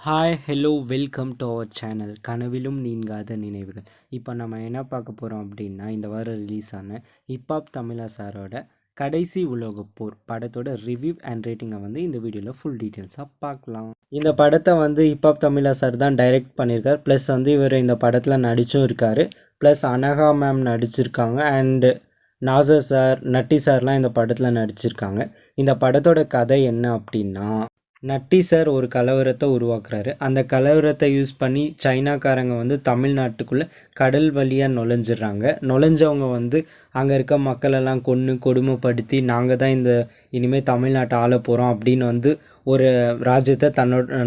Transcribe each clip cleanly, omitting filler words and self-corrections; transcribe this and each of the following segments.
Hi hello welcome to our channel கனவிலும் நீங்காத நினைவுகள். இப்போ நம்ம என்ன பார்க்க போகிறோம் அப்படின்னா, இந்த வாரம் ரிலீஸ் ஆன ஹிப்ஹாப் தமிழா சாரோட கடைசி உலகப் போர் படத்தோட ரிவ்யூ அண்ட் ரேட்டிங்கை வந்து இந்த வீடியோவில் ஃபுல் டீட்டெயில்ஸாக பார்க்கலாம். இந்த படத்தை வந்து ஹிப்ஹாப் தமிழா சார் தான் டைரக்ட் பண்ணியிருக்கார். ப்ளஸ் வந்து இவர் இந்த படத்தில் நடிச்சும் இருக்கார். ப்ளஸ் அனகா மேம் நடிச்சிருக்காங்க. அண்டு நாசர் சார், நட்டி சார்லாம் இந்த படத்தில் நடிச்சிருக்காங்க. இந்த படத்தோட கதை என்ன அப்படின்னா, நட்டி சார் ஒரு கலவரத்தை உருவாக்குறாரு. அந்த கலவரத்தை யூஸ் பண்ணி சைனாக்காரங்க வந்து தமிழ்நாட்டுக்குள்ளே கடல் வழியாக நுழைஞ்சிடுறாங்க. நுழைஞ்சவங்க வந்து அங்கே இருக்க மக்களெல்லாம் கொன்று கொடுமைப்படுத்தி நாங்கள் தான் இனிமேல் தமிழ்நாட்டை ஆள போகிறோம் அப்படின்னு வந்து ஒரு ராஜ்யத்தை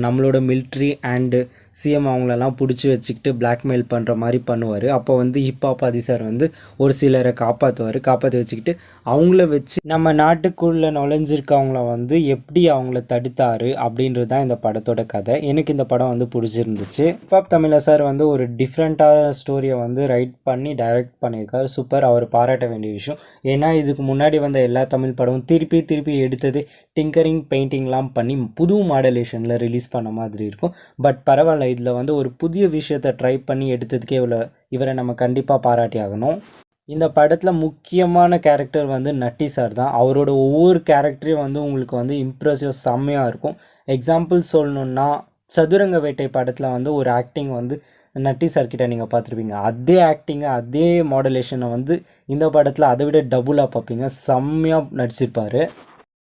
நம்மளோட மிலிட்ரி அண்டு சிஎம் அவங்களெல்லாம் பிடிச்சி வச்சுக்கிட்டு பிளாக்மெயில் பண்ணுற மாதிரி பண்ணுவார். அப்போ வந்து ஹிப்ஹாப் ஆதி சார் வந்து ஒரு சிலரை காப்பாற்றி வச்சுக்கிட்டு அவங்கள வச்சு நம்ம நாட்டுக்குள்ளே நுழைஞ்சிருக்கவங்கள வந்து எப்படி அவங்கள தடுத்தார் அப்படின்றது தான் இந்த படத்தோட கதை. எனக்கு இந்த படம் வந்து பிடிச்சிருந்துச்சு. ஹிப்ஹாப் தமிழா சார் வந்து ஒரு டிஃப்ரெண்ட்டான ஸ்டோரியை வந்து ரைட் பண்ணி டைரக்ட் பண்ணியிருக்காரு. சூப்பர், அவர் பாராட்ட வேண்டிய விஷயம். ஏன்னா இதுக்கு முன்னாடி வந்த எல்லா தமிழ் படமும் திருப்பி எடுத்தது டிங்கரிங் பெயிண்டிங்லாம் பண்ணி புது மாடலேஷனில் ரிலீஸ் பண்ண மாதிரி இருக்கும். பட் பரவாயில்ல, இதில் வந்து ஒரு புதிய விஷயத்தை ட்ரை பண்ணி எடுத்ததுக்கே இவரை நம்ம கண்டிப்பாக பாராட்டி ஆகணும். இந்த படத்தில் முக்கியமான கேரக்டர் வந்து நட்டி சார் தான். அவரோட ஒவ்வொரு கேரக்டரையும் வந்து உங்களுக்கு வந்து இம்ப்ரெசிவ் செம்மையாக இருக்கும். எக்ஸாம்பிள் சொல்லணுன்னா, சதுரங்க வேட்டை படத்தில் வந்து ஒரு ஆக்டிங் வந்து நட்டி சார்கிட்ட நீங்கள் பார்த்துருப்பீங்க. அதே ஆக்டிங்கை அதே மாடுலேஷனை வந்து இந்த படத்தில் அதை விட டபுளாக பார்ப்பீங்க. செம்மையாக நடிச்சிருப்பார்.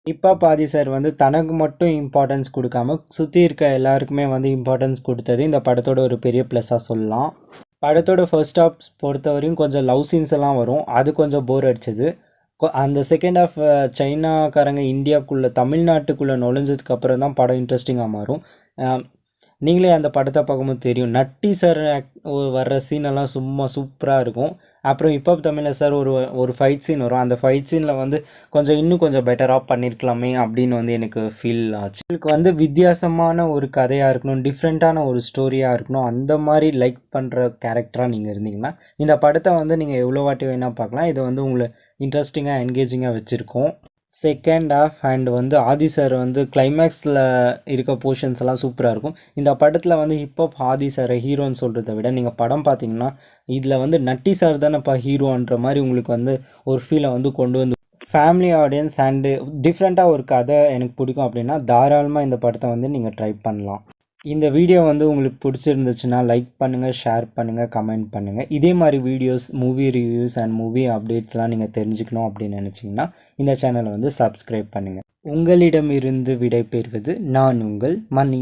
ஹிப்ஹாப் ஆதி சார் வந்து தனக்கு மட்டும் இம்பார்ட்டன்ஸ் கொடுக்காம சுற்றி இருக்க எல்லாருக்குமே வந்து இம்பார்ட்டன்ஸ் கொடுத்தது இந்த படத்தோட ஒரு பெரிய ப்ளஸ்ஸாக சொல்லலாம். படத்தோட ஃபர்ஸ்ட் ஹாஃப் பொறுத்தவரையும் கொஞ்சம் லவ் சீன்ஸ் எல்லாம் வரும். அது கொஞ்சம் போர் அடிச்சது. அந்த செகண்ட் ஹாஃப் சைனாக்காரங்க இந்தியாவுக்குள்ளே தமிழ்நாட்டுக்குள்ளே நுழைஞ்சதுக்கப்புறம் தான் படம் இன்ட்ரெஸ்டிங்காக மாறும். நீங்களே அந்த படத்தை பார்க்கும்போது தெரியும். நட்டி சார் வர்ற சீனெல்லாம் சும்மா சூப்பராக இருக்கும். அப்புறம் ஹிப்ஹாப் தமிழா சார் ஒரு ஃபைட் சீன் வரும். அந்த ஃபைட் சீனில் வந்து இன்னும் கொஞ்சம் பெட்டராக பண்ணியிருக்கலாமே அப்படின்னு வந்து எனக்கு ஃபீல் ஆச்சு. எனக்கு வந்து வித்தியாசமான ஒரு கதையாக இருக்கணும், டிஃப்ரெண்ட்டான ஒரு ஸ்டோரியாக இருக்கணும், அந்த மாதிரி லைக் பண்ணுற கேரக்டராக நீங்கள் இருந்தீங்கன்னா இந்த படத்தை வந்து நீங்கள் எவ்வளோ வாட்டி வேணால் பார்க்கலாம். இது வந்து உங்களை இன்ட்ரெஸ்டிங்காக என்கேஜிங்காக வச்சுருக்கோம். செகண்ட் ஹாஃப் அண்ட் வந்து ஆதி சார் வந்து கிளைமேக்ஸில் இருக்க போர்ஷன்ஸ் எல்லாம் சூப்பராக இருக்கும். இந்த படத்தில் வந்து ஹிப்ஹாப் ஆதி சாரை ஹீரோன்னு சொல்கிறத விட நீங்கள் படம் பார்த்தீங்கன்னா இதில் வந்து நட்டி சார் தானேப்பா ஹீரோன்ற மாதிரி உங்களுக்கு வந்து ஒரு ஃபீலை வந்து கொண்டு வந்து ஃபேமிலி ஆடியன்ஸ் அண்டு டிஃப்ரெண்ட்டாக ஒரு கதை எனக்கு பிடிக்கும் அப்படின்னா தாராளமாக இந்த படத்தை வந்து நீங்கள் ட்ரை பண்ணலாம். இந்த வீடியோ வந்து உங்களுக்கு பிடிச்சிருந்துச்சுன்னா லைக் பண்ணுங்கள், ஷேர் பண்ணுங்கள், கமெண்ட் பண்ணுங்கள். இதே மாதிரி videos, movie reviews and movie அப்டேட்ஸ்லாம் நீங்கள் தெரிஞ்சுக்கணும் அப்படின்னு நினச்சிங்கன்னா இந்த சேனலை வந்து சப்ஸ்கிரைப் பண்ணுங்கள். உங்களிடமிருந்து விடை பெறுவது நான் உங்கள் மணி.